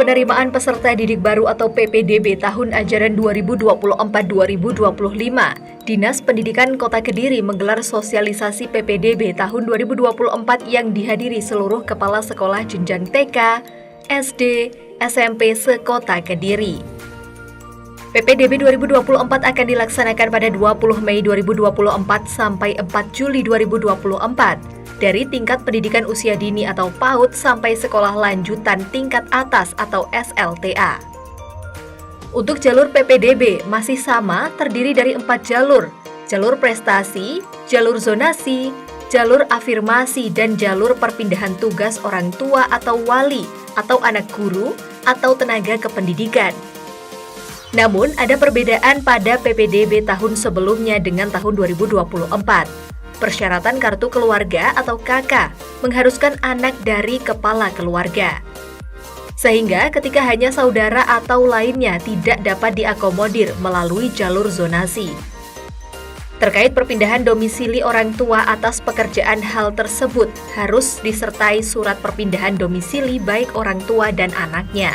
penerimaan peserta didik baru atau PPDB tahun ajaran 2024-2025, Dinas Pendidikan Kota Kediri menggelar sosialisasi PPDB tahun 2024 yang dihadiri seluruh kepala sekolah jenjang TK, SD, SMP se-Kota Kediri. PPDB 2024 akan dilaksanakan pada 20 Mei 2024 sampai 4 Juli 2024. Dari tingkat pendidikan usia dini atau PAUD sampai sekolah lanjutan tingkat atas atau SLTA. Untuk jalur PPDB masih sama, terdiri dari 4 jalur, jalur prestasi, jalur zonasi, jalur afirmasi, dan jalur perpindahan tugas orang tua atau wali, atau anak guru, atau tenaga kependidikan. Namun, ada perbedaan pada PPDB tahun sebelumnya dengan tahun 2024. Persyaratan kartu keluarga atau KK mengharuskan anak dari kepala keluarga. Sehingga ketika hanya saudara atau lainnya tidak dapat diakomodir melalui jalur zonasi. Terkait perpindahan domisili orang tua atas pekerjaan, hal tersebut harus disertai surat perpindahan domisili baik orang tua dan anaknya.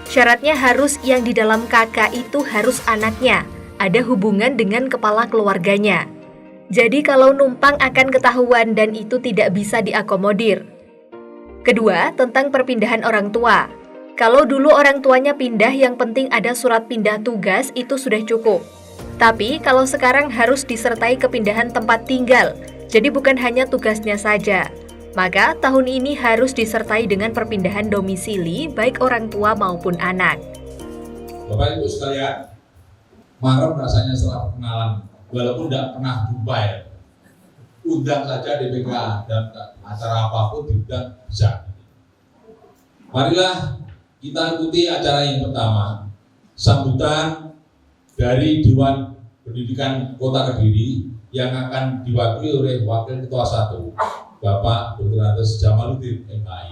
Syaratnya harus yang di dalam KK itu harus anaknya, ada hubungan dengan kepala keluarganya. Jadi kalau numpang akan ketahuan dan itu tidak bisa diakomodir. Kedua, tentang perpindahan orang tua. Kalau dulu orang tuanya pindah, yang penting ada surat pindah tugas, itu sudah cukup. Tapi kalau sekarang harus disertai kepindahan tempat tinggal, jadi bukan hanya tugasnya saja. Maka tahun ini harus disertai dengan perpindahan domisili baik orang tua maupun anak. Bapak Ibu sekalian, marah rasanya setelah perkenalan. Walaupun tidak pernah jumpa ya, undang saja DPK dan acara apapun diundang bisa. Marilah kita ikuti acara yang pertama, sambutan dari Dewan Pendidikan Kota Kediri yang akan diwakili oleh Wakil Ketua 1, Bapak Dr. Andes Jamaluddin MHI.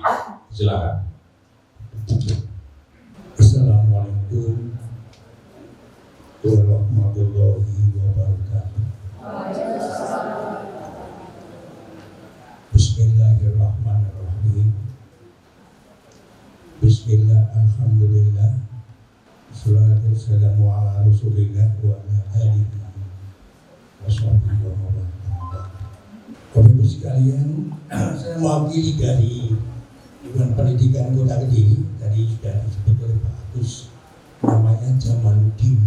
Silakan. Assalamualaikum warahmatullahi wabarakatuh. Bismillahirrahmanirrahim. Bismillah, alhamdulillah. Wassalatu wassalamu ala rasulillah wa ala alihi wa sahbihi wa man wala. Bapak Ibu sekalian, saya mewakili dari Dewan Pendidikan Kota Kediri. Tadi sudah disebut oleh Pak Agus, namanya Jamaluddin.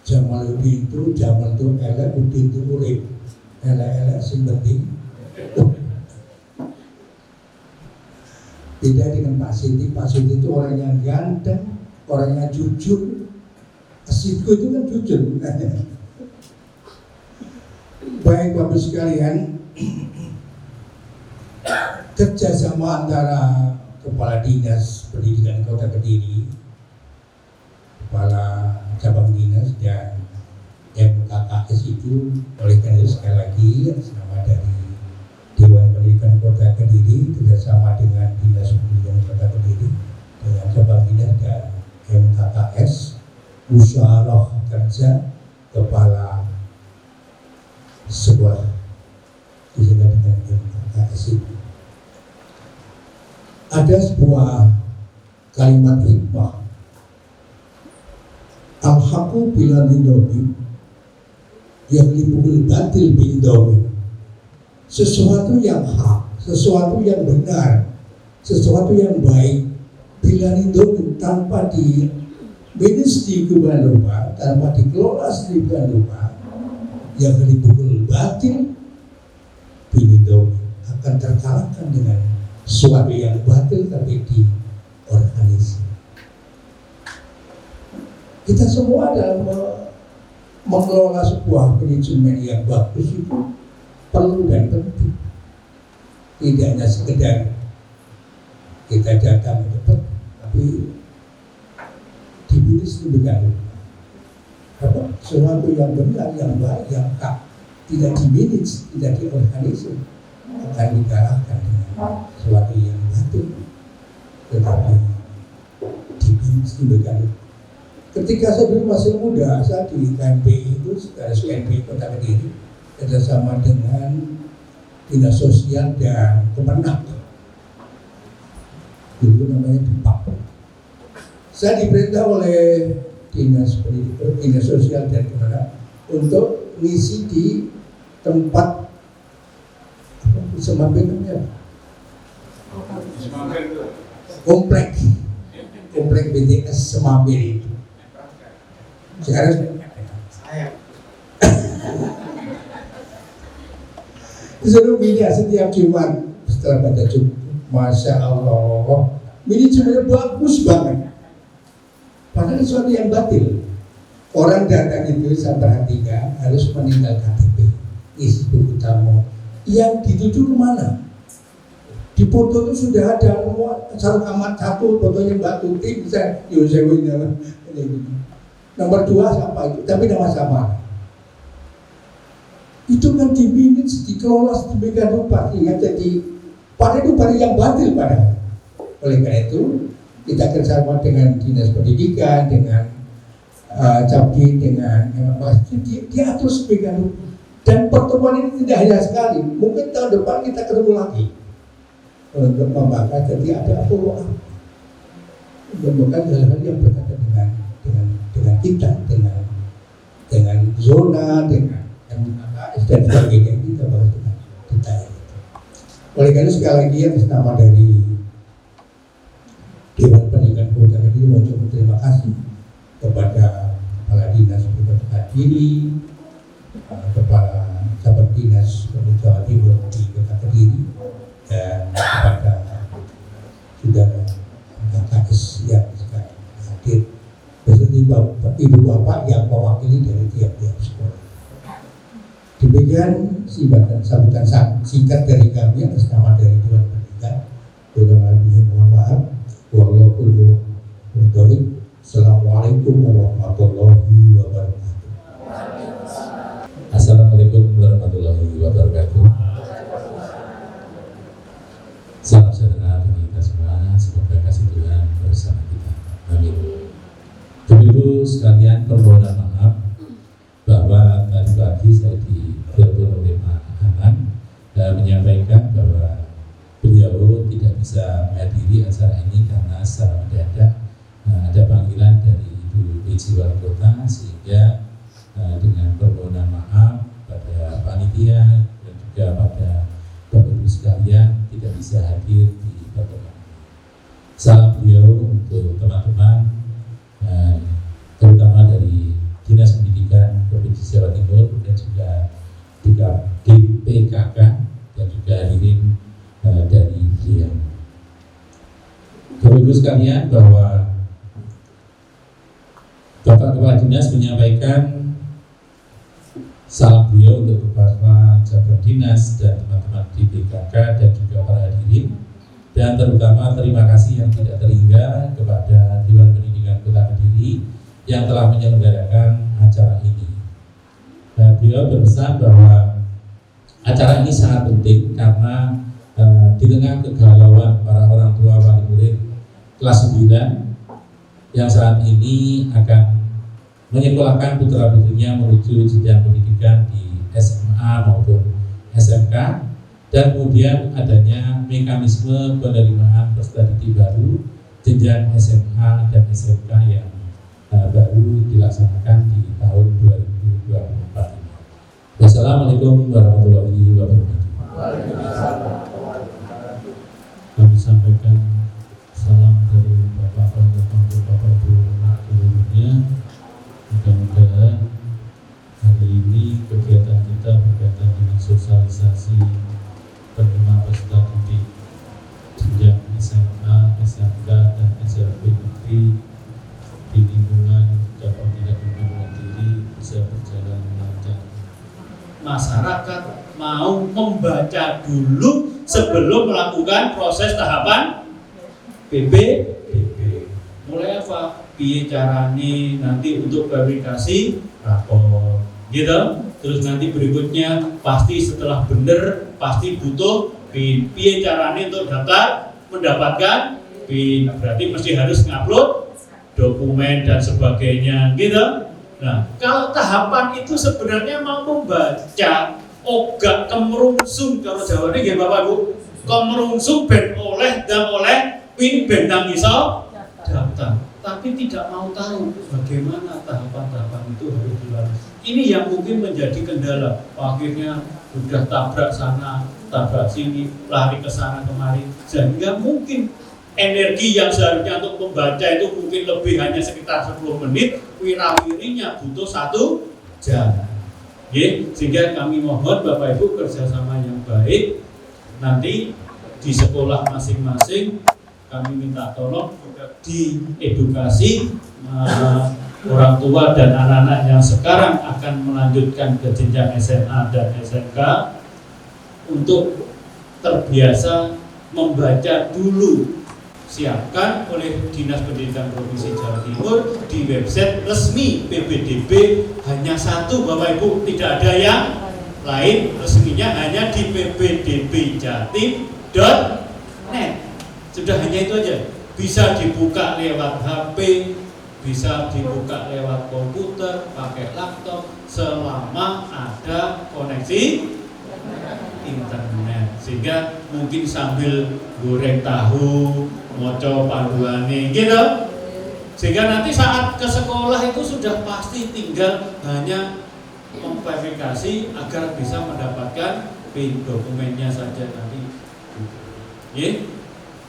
Jamaluddin itu, Jamal itu elek, Udin itu urip. Elek-elek sing penting. Beda dengan Pak Siti. Pak Siti itu orang yang ganteng, orang yang jujur. Asitku itu kan jujur. Baik Bapak sekalian, kerjasama antara Kepala Dinas Pendidikan Kota Kediri, Kepala Cabang Dinas dan MKKS itu, oleh karena itu sekali lagi sama dari Dewan Pendidikan Kota Kediri kerjasama dengan Dinas Pendidikan Kota Kediri dengan Cabang Dinas dan MKKS, musyawarah kerja kepala sekolah disebut dengan MKKS itu. Ada sebuah kalimat hikmah, al-haqqu bila mindomi yang dipukul batil bindomi. Sesuatu yang hak, sesuatu yang benar, sesuatu yang baik bila mindomi tanpa di minus di lupa, tanpa dikelola sedemikian rupa, yang dipukul batil bindomi akan terkalahkan dengan sesuatu yang batil tapi diorganisir. Kita semua dalam mengelola sebuah manajemen yang bagus itu perlu dan penting. Tidak hanya sekedar kita datang cepat, tapi dipilih sedemikian apa sesuatu yang benar, yang baik, yang hak, tidak dimanage, tidak diorganisir, akan dikalahkan dengan sesuatu yang batil, tetapi dipilih sedemikian. Ketika saya dulu masih muda, saya di KMPI itu, sekarang KMPI Kota Kediri, kerjasama dengan Dinas Sosial dan Kemenak. Dulu namanya DEPAK. Saya diperintah oleh dinas pendidikan, dinas sosial dan kemana untuk ngisi di tempat Semapir komplek BTS Semapir itu. Sekarang disuruh pindah setiap Jumat setelah baca Jumat. Masya Allah, ini sebenarnya bagus banget. Padahal sesuatu yang batil. Orang datang itu saya perhatikan harus meninggal KTP, isi buku tamu. Yang dituju kemana? Di foto itu sudah ada satu kamar satu fotonya batu tim bisa nomor 2 siapa itu? Tapi nama sama. Itu kan dimanage, dikelola sedemikian rupa sehingga jadi pada itu pada yang batil pada. Oleh karena itu kita kerjasama dengan dinas pendidikan, dengan Cabdi, dengan diatur sedemikian rupa. Dan pertemuan ini tidak hanya sekali, mungkin tahun depan kita ketemu lagi untuk membahas. Jadi ada follow up, bukan hal-hal yang berkaitan dengan kita, dengan zona, dengan MKS dan sebagainya. Kita bahas dengan detail. Oleh karena sekali lagi atas nama dari Dewan Pendidikan Kota Kediri mengucapkan terima kasih kepada Kepala Dinas Pendidikan Kediri, Kepala Sahabat Dinas Jawa Timur di Kota Kediri, dan kepada saudara KKS yang sekarang hadir beserta ibu bapak yang mewakili dari tiap-tiap sekolah. Demikian sambutan singkat dari kami atas nama dari Dewan Pendidikan. Mohon maaf. Wallahul muwaffiq. Assalamualaikum warahmatullahi wabarakatuh. Assalamualaikum warahmatullahi wabarakatuh. Salam sejahtera bagi kita semua. Semoga kasih Tuhan bersama kita. Amin. Ibu-ibu sekalian, permohonan maaf bahwa tadi pagi saya ditelepon oleh Pak Hanan menyampaikan bahwa beliau tidak bisa menghadiri acara ini karena secara mendadak ada panggilan dari Ibu PJ Wali Kota, sehingga dengan permohonan maaf pada panitia dan juga pada Bapak Ibu sekalian tidak bisa hadir di pertemuan ini. Salam beliau untuk teman-teman terutama dari Dinas Pendidikan Provinsi Jawa Timur dan juga DPKK dan juga hadirin dari beliau. Bapak Ibu sekalian, bahwa Bapak Kepala Dinas menyampaikan salam beliau untuk beberapa jabat dinas dan teman-teman di DPKK dan juga para hadirin, dan terutama terima kasih yang tidak terhingga kepada Dewan Pendidikan Kota Kediri yang telah menyelenggarakan acara ini. Beliau berpesan bahwa acara ini sangat penting karena di tengah kegalauan para orang tua wali murid kelas 9 yang saat ini akan menyekolahkan putra-putrinya menuju jenjang pendidikan di SMA maupun SMK, dan kemudian adanya mekanisme penerimaan peserta didik baru jenjang SMA dan SMK yang baru dilaksanakan di tahun 2024 ini. Wassalamualaikum warahmatullahi wabarakatuh. Kami sampaikan salam dari Bapak untuk Bapak Ibu seluruhnya. Mudah-mudahan hari ini kegiatan kita berkaitan dengan sosialisasi penerima peserta didik jenjang SMA, SMK, dan SMP negeri di lingkungan Dewan Pendidikan Kediri bisa berjalan lancar. Masyarakat mau membaca dulu sebelum melakukan proses tahapan PPDB. Mulai apa? Piye carane nanti untuk verifikasi rapor, gitu. Terus nanti berikutnya pasti setelah benar pasti butuh PIN. Piye carane untuk daftar mendapatkan PIN? Berarti mesti harus ngupload dokumen dan sebagainya, gitu. Nah, kalau tahapan itu sebenarnya mau membaca ogak kemerungsung, kalau jawabannya gimana Bapak Ibu? Kemerungsung ben oleh dan oleh PIN ben nang iso daftar. tapi tidak mau tahu bagaimana tahapan-tahapan itu harus dilalui. Ini yang mungkin menjadi kendala. Akhirnya sudah tabrak sana, tabrak sini, lari ke sana kemari, sehingga mungkin energi yang seharusnya untuk membaca itu mungkin lebih hanya sekitar 10 menit, wirawirinya butuh 1 jam. Sehingga kami mohon Bapak Ibu kerjasama yang baik. Nanti di sekolah masing-masing kami minta tolong diedukasi orang tua dan anak-anak yang sekarang akan melanjutkan ke jenjang SMA dan SMK untuk terbiasa membaca dulu. Siapkan oleh Dinas Pendidikan Provinsi Jawa Timur di website resmi PPDB hanya satu Bapak Ibu, tidak ada yang lain, resminya hanya di ppdbjatim.net. Sudah hanya itu aja. Bisa dibuka lewat HP, bisa dibuka lewat komputer, pakai laptop, selama ada koneksi internet. Sehingga mungkin sambil goreng tahu, moco panduane gitu. Sehingga nanti saat ke sekolah itu sudah pasti tinggal hanya memverifikasi agar bisa mendapatkan PIN dokumennya saja nanti.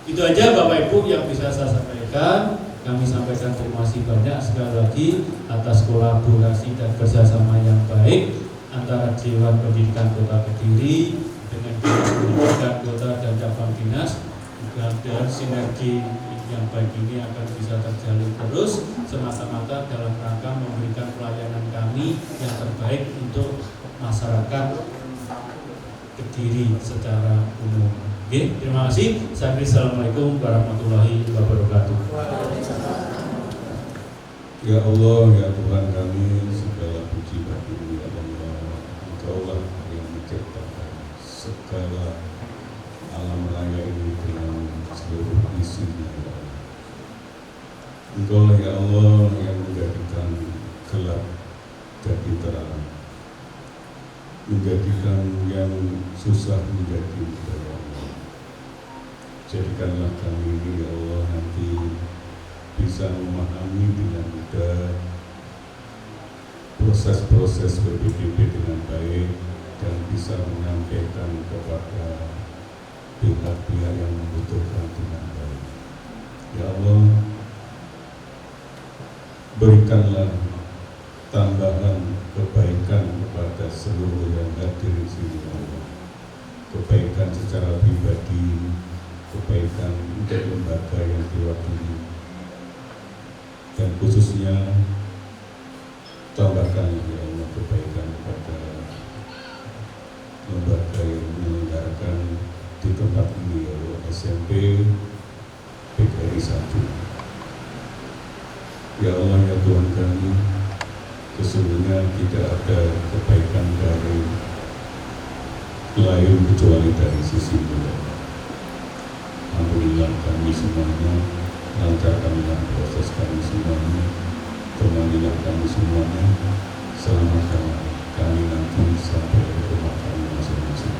Itu aja Bapak Ibu yang bisa saya sampaikan. Kami sampaikan terima kasih banyak sekali lagi atas kolaborasi dan kerjasama yang baik antara Dewan Pendidikan Kota Kediri dengan Dinas Pendidikan Kota dan cabang dinas. Dan sinergi yang baik ini akan bisa terjalin terus semata-mata dalam rangka memberikan pelayanan kami yang terbaik untuk masyarakat Kediri secara umum. Terima kasih. Assalamualaikum warahmatullahi wabarakatuh. Ya Allah, ya Tuhan kami, segala puji bagi ya Allah. Engkaulah yang menciptakan segala alam raya ini dengan seluruh isinya. Engkaulah ya Allah yang menjadikan gelap jadi terang, menjadikan yang susah menjadi mudah. Jadikanlah kami ini ya Allah nanti bisa memahami dengan mudah proses-proses PPDB dengan baik dan bisa menyampaikan kepada pihak-pihak yang membutuhkan dengan baik. Ya Allah, berikanlah tambahan kebaikan kepada seluruh yang hadir di sini, ya Allah. Kebaikan secara pribadi, kebaikan untuk lembaga yang diwakili, dan khususnya tambahkan ya Allah kebaikan kepada lembaga yang menyelenggarakan di tempat ini ya Allah, SMP PGRI 1. Ya Allah ya Tuhan kami, sesungguhnya tidak ada kebaikan dari lain kecuali dari sisi-Mu. Alhamdulillah kami semuanya, lancarkanlah proses kami semuanya, temanilah kami semuanya, selamatkanlah kami nanti sampai ke rumah kami masing-masing.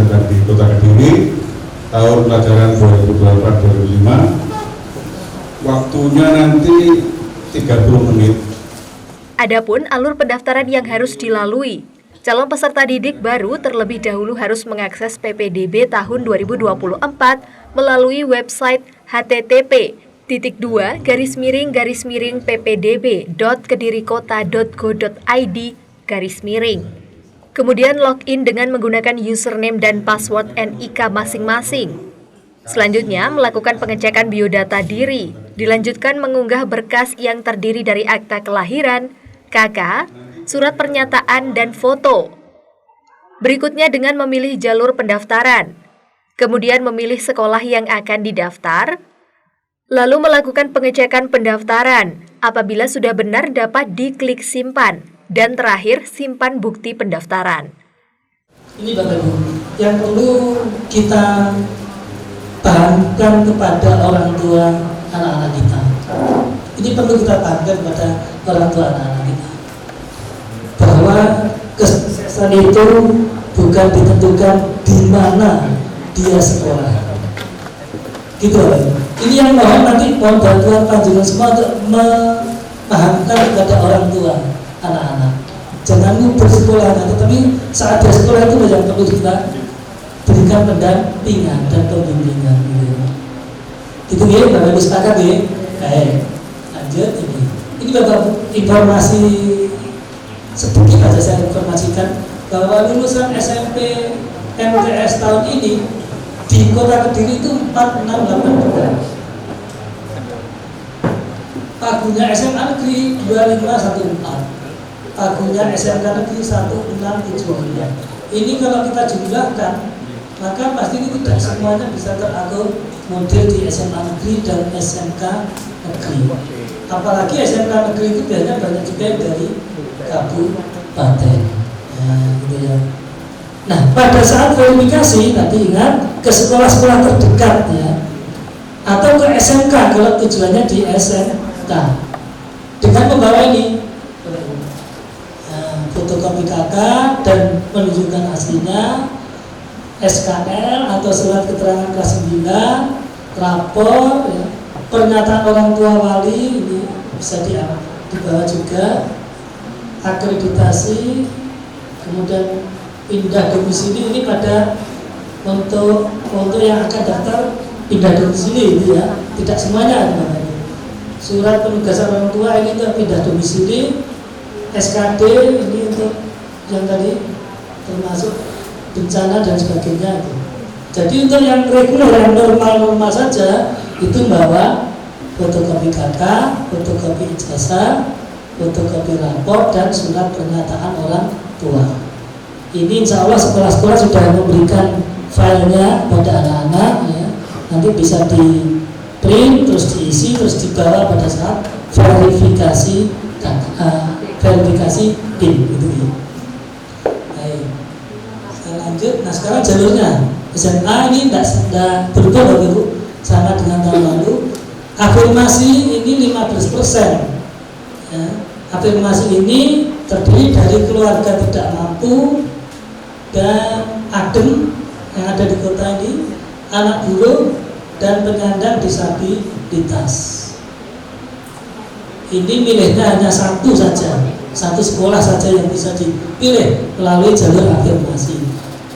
Di Kota Kediri tahun pelajaran 2024-2025, waktunya nanti 30 menit. Adapun alur pendaftaran yang harus dilalui. Calon peserta didik baru terlebih dahulu harus mengakses PPDB tahun 2024 melalui website http://ppdb.kedirikota.go.id/. Kemudian login dengan menggunakan username dan password NIK masing-masing. Selanjutnya, melakukan pengecekan biodata diri, dilanjutkan mengunggah berkas yang terdiri dari akta kelahiran, KK, surat pernyataan, dan foto. Berikutnya dengan memilih jalur pendaftaran, kemudian memilih sekolah yang akan didaftar, lalu melakukan pengecekan pendaftaran. Apabila sudah benar dapat diklik simpan, dan terakhir simpan bukti pendaftaran. Ini Bapak Ibu, yang perlu kita pahamkan kepada orang tua anak-anak kita. Ini perlu kita pahamkan kepada orang tua anak-anak kita, bahwa kesuksesan itu bukan ditentukan di mana dia sekolah. Gitu Bapak Ibu. Ini yang mohon nanti mohon bantuan panjenengan semua untuk memahamkan kepada orang tua anak-anak. Jangan bersekolah, tetapi saat bersekolah itu yang perlu kita berikan pendampingan dan pembimbingan. Itu ya, Bapak Ibu sepakat ya. Baik, lanjut ini. Ini Bapak informasi sedikit aja saya informasikan bahwa lulusan SMP MTS tahun ini di Kota Kediri itu 4682. Pagunya SMA Negeri 2514, pagunya SMK Negeri 1675. Ini kalau kita jumlahkan, maka pasti ini tidak semuanya bisa terakomodir di SMA Negeri dan SMK Negeri. Apalagi SMK Negeri itu biasanya banyak juga dari kabupaten. Gitu ya. Nah, pada saat verifikasi nanti ingat ke sekolah-sekolah terdekat ya, atau ke SMK kalau tujuannya di SMK. Dengan membawa ini fotokopi KK dan menunjukkan aslinya, SKL atau surat keterangan kelas 9, rapor, ya, pernyataan orang tua wali ini bisa dibawa juga, akreditasi, kemudian pindah domisili ini pada untuk yang akan daftar pindah domisili itu ya, tidak semuanya ada. Surat penugasan orang tua ini untuk pindah domisili, SKD ini untuk yang tadi termasuk bencana dan sebagainya itu. Jadi untuk yang reguler, yang normal-normal saja itu membawa fotokopi KK, fotokopi ijazah, fotokopi rapor dan surat pernyataan orang tua. Ini insya Allah sekolah-sekolah sudah memberikan filenya pada anak-anak ya. Nanti bisa di print, terus diisi, terus dibawa pada saat verifikasi verifikasi PIN gitu ya. Baik, saya lanjut. Nah sekarang jalurnya SMA ini tidak berubah Bapak Ibu, sama dengan tahun lalu. Afirmasi ini 15%. Ya. Afirmasi ini terdiri dari keluarga tidak mampu dan adem yang ada di kota ini, anak buruh dan penyandang disabilitas. Ini milihnya hanya satu saja, satu sekolah saja yang bisa dipilih melalui jalur afirmasi.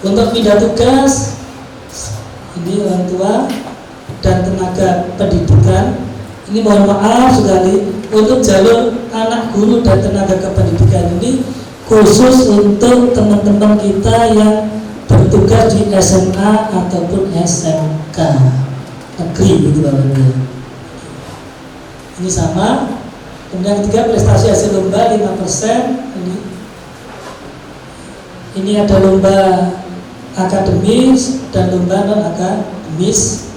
Untuk pindah tugas, ini orang tua dan tenaga pendidikan. Ini mohon maaf sekali, untuk jalur anak guru dan tenaga kependidikan ini khusus untuk teman-teman kita yang bertugas di SMA ataupun SMK negeri gitu Bapak Ibu. Ini sama. Kemudian ketiga, prestasi hasil lomba 5%. Ini ada lomba akademis dan lomba non akademis.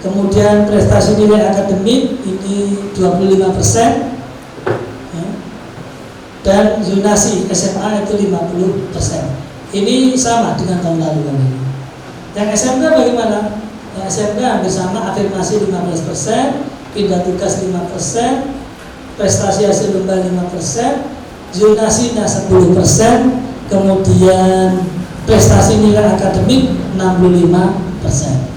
Kemudian prestasi nilai akademik ini 25%, ya. Dan zonasi SMA itu 50%. Ini sama dengan tahun lalu. Yang SMK bagaimana? Yang SMK hampir sama, afirmasi 15%, pindah tugas 5%, prestasi hasil lomba 5%, zonasinya 10%, kemudian prestasi nilai akademik 65%.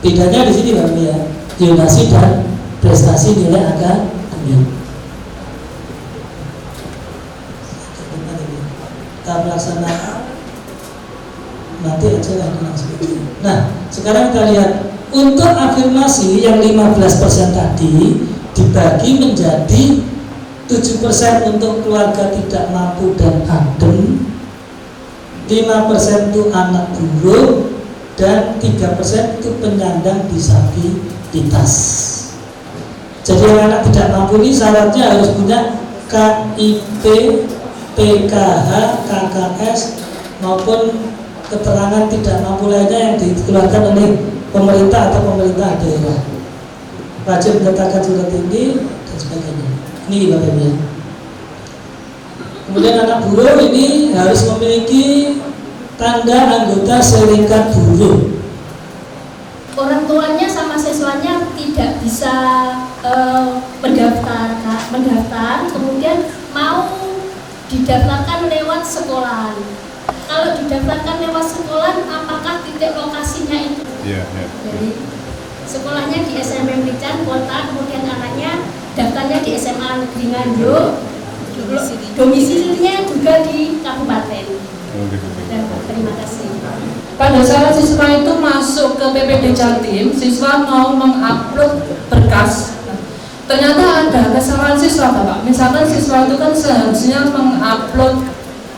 Bedanya di sini Bapak ya, zonasi dan prestasi nilai akademik. Kita melaksanakan nanti aja lah langsung. Nah, sekarang kita lihat untuk afirmasi yang 15% tadi dibagi menjadi 7% untuk keluarga tidak mampu dan adem, 5% itu anak burung, dan 3% itu penyandang disabilitas. Jadi anak tidak mampu ini syaratnya harus punya KIP, PKH, KKS maupun keterangan tidak mampu lainnya yang dikeluarkan oleh pemerintah atau pemerintah daerah. Wajib menyertakan surat ini dan sebagainya. Ini Bapak Ibu. Kemudian anak buruh ini harus memiliki tanda anggota serikat buruh. Orang tuanya sama siswanya tidak bisa mendaftar, kemudian mau didaftarkan lewat sekolahan. Kalau didaftarkan lewat sekolahan, apakah titik lokasinya itu? Jadi sekolahnya di SMP Blican kota, kemudian anaknya daftarnya di SMA Negeri Nganjuk, domisilinya juga di kabupaten. Terima kasih. Pada saat siswa itu masuk ke PPD Jatim, siswa mau mengupload berkas. Ternyata ada kesalahan siswa, Bapak. Misalkan siswa itu kan seharusnya mengupload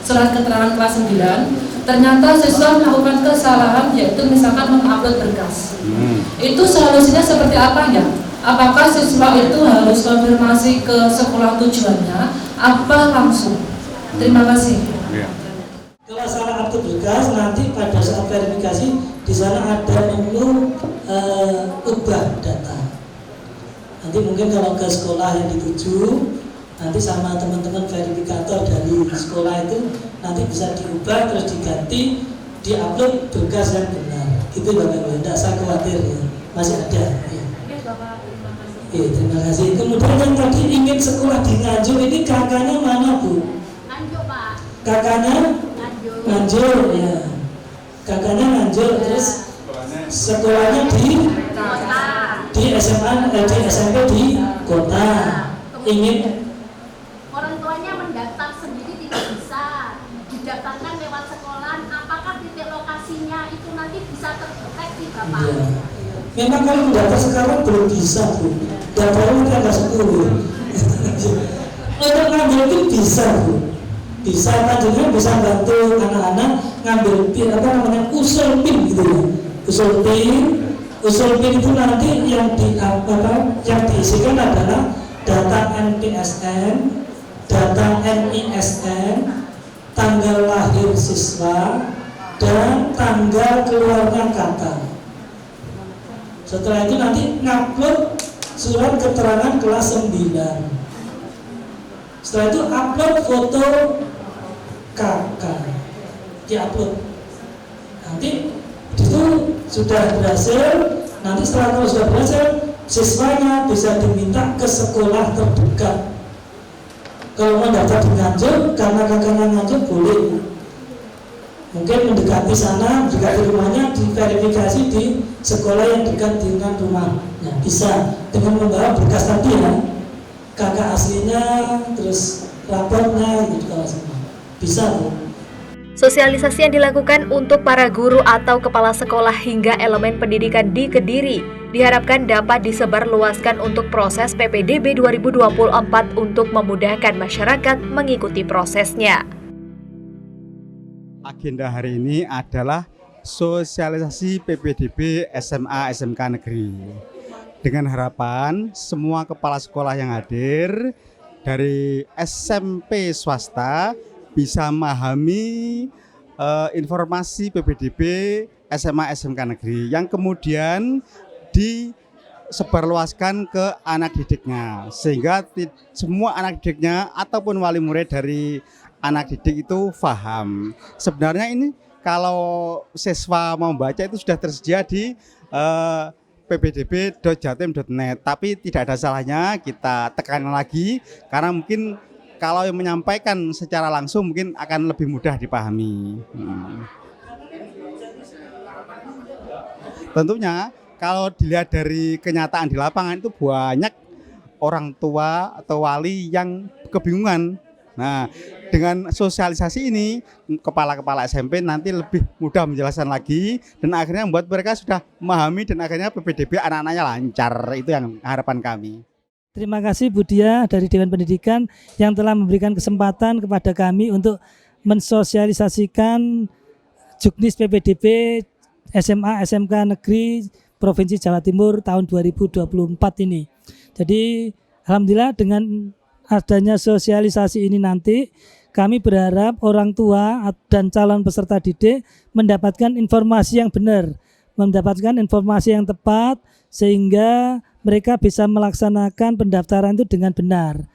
surat keterangan kelas 9. Ternyata siswa melakukan kesalahan, yaitu misalkan mengupload berkas. Itu solusinya seperti apa ya? Apakah siswa itu harus konfirmasi ke sekolah tujuannya, apa langsung? Terima kasih. Kalau salah upload berkas, nanti pada saat verifikasi di sana ada menu ubah data. Nanti mungkin kalau ke sekolah yang dituju, nanti sama teman-teman verifikator dari sekolah itu nanti bisa diubah terus diganti, diupload berkas yang benar. Itu Bapak Ibu, tidak usah khawatir ya, masih ada. Ya. Terima kasih. Kemudian yang tadi ingin sekolah di Nganjuk ini kakaknya mana Bu? Nganjuk Pak. Kakaknya? Nganjuk ya. Kakaknya Nganjuk, terus sekolahnya di SMA, di SMP di kota. Ingin Orang tuanya mendaftar sendiri tidak bisa, didaftarkan lewat sekolah. Apakah titik lokasinya itu nanti bisa terdeteksi Bapak? ya. Memang kalau mendaftar sekarang belum bisa Bu. Daftarnya tanggal 10. Untuk ngambil PIN bisa Bu. Bisa juga bisa bantu anak-anak ngambil PIN usul PIN gitu ya. Usul PIN itu nanti yang diisikan adalah data NPSN, data NISN, tanggal lahir siswa, dan tanggal keluarnya kakak. Setelah itu nanti ngupload surat keterangan kelas 9. Setelah itu upload foto kakak, diupload. Nanti itu sudah berhasil. Nanti setelah kalau sudah berhasil, siswanya bisa diminta ke sekolah terdekat. Kalau mau daftar di Nganjuk, karena kakaknya Nganjuk boleh. Mungkin mendekati sana, mendekati rumahnya, diverifikasi di sekolah yang dekat dengan rumahnya. Bisa dengan membawa berkas tadi ya, kakak aslinya, terus raportnya, gitu kalau semua. Bisa Bu. Sosialisasi yang dilakukan untuk para guru atau kepala sekolah hingga elemen pendidikan di Kediri diharapkan dapat disebarluaskan untuk proses PPDB 2024 untuk memudahkan masyarakat mengikuti prosesnya. Agenda hari ini adalah sosialisasi PPDB SMA SMK Negeri. Dengan harapan semua kepala sekolah yang hadir dari SMP swasta bisa memahami informasi PPDB SMA SMK Negeri yang kemudian disebarluaskan ke anak didiknya, sehingga semua anak didiknya ataupun wali murid dari anak didik itu paham. Sebenarnya ini kalau siswa mau baca itu sudah tersedia di ppdb.jatim.net, tapi tidak ada salahnya kita tekan lagi karena mungkin kalau yang menyampaikan secara langsung mungkin akan lebih mudah dipahami. Tentunya kalau dilihat dari kenyataan di lapangan itu banyak orang tua atau wali yang kebingungan. Nah, dengan sosialisasi ini kepala-kepala SMP nanti lebih mudah menjelaskan lagi dan akhirnya membuat mereka sudah memahami dan akhirnya PPDB anak-anaknya lancar. Itu yang harapan kami. Terima kasih Bu Dia dari Dewan Pendidikan yang telah memberikan kesempatan kepada kami untuk mensosialisasikan Juknis PPDB SMA SMK Negeri Provinsi Jawa Timur tahun 2024 ini. Jadi alhamdulillah dengan adanya sosialisasi ini nanti kami berharap orang tua dan calon peserta didik mendapatkan informasi yang benar, mendapatkan informasi yang tepat sehingga mereka bisa melaksanakan pendaftaran itu dengan benar.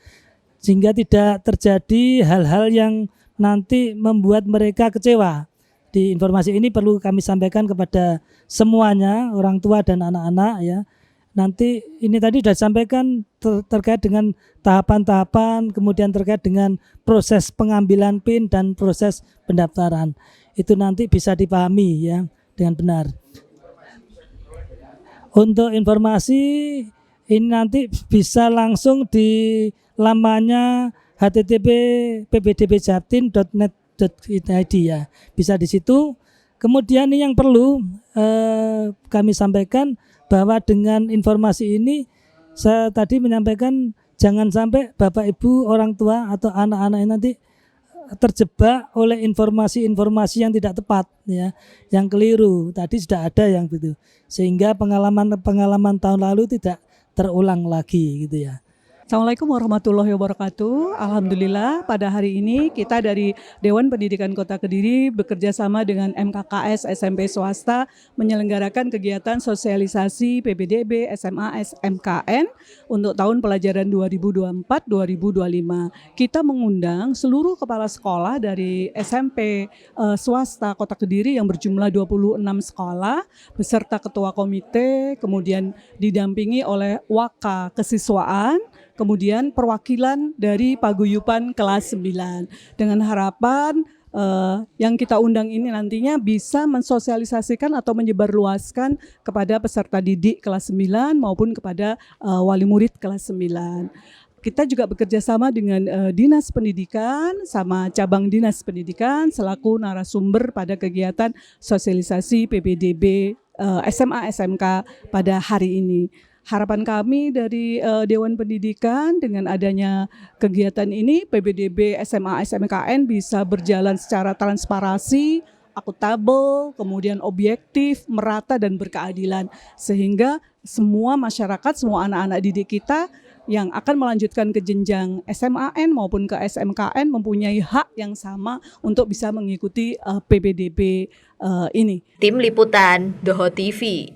Sehingga tidak terjadi hal-hal yang nanti membuat mereka kecewa. Di informasi ini perlu kami sampaikan kepada semuanya, orang tua dan anak-anak ya. Nanti ini tadi sudah disampaikan terkait dengan tahapan-tahapan, kemudian terkait dengan proses pengambilan PIN dan proses pendaftaran. Itu nanti bisa dipahami ya dengan benar. Untuk informasi ini nanti bisa langsung di lamannya http://ppdbjatim.net.id ya. Bisa di situ. Kemudian ini yang perlu kami sampaikan bahwa dengan informasi ini saya tadi menyampaikan jangan sampai Bapak Ibu orang tua atau anak-anak ini nanti terjebak oleh informasi-informasi yang tidak tepat ya, yang keliru. Tadi sudah ada yang begitu. Sehingga pengalaman tahun lalu tidak terulang lagi gitu ya. Assalamualaikum warahmatullahi wabarakatuh. Alhamdulillah pada hari ini kita dari Dewan Pendidikan Kota Kediri bekerja sama dengan MKKS SMP swasta menyelenggarakan kegiatan sosialisasi PPDB SMA SMKN untuk tahun pelajaran 2024-2025. Kita mengundang seluruh kepala sekolah dari SMP swasta Kota Kediri yang berjumlah 26 sekolah beserta ketua komite, kemudian didampingi oleh waka kesiswaan, kemudian perwakilan dari paguyuban kelas 9 dengan harapan yang kita undang ini nantinya bisa mensosialisasikan atau menyebarluaskan kepada peserta didik kelas 9 maupun kepada wali murid kelas 9. Kita juga bekerja sama dengan Dinas Pendidikan sama cabang Dinas Pendidikan selaku narasumber pada kegiatan sosialisasi PPDB SMA SMK pada hari ini. Harapan kami dari Dewan Pendidikan dengan adanya kegiatan ini PPDB SMA SMKN bisa berjalan secara transparansi, akuntabel, kemudian objektif, merata dan berkeadilan sehingga semua masyarakat, semua anak-anak didik kita yang akan melanjutkan ke jenjang SMAN maupun ke SMKN mempunyai hak yang sama untuk bisa mengikuti PPDB ini. Tim Liputan Doho TV.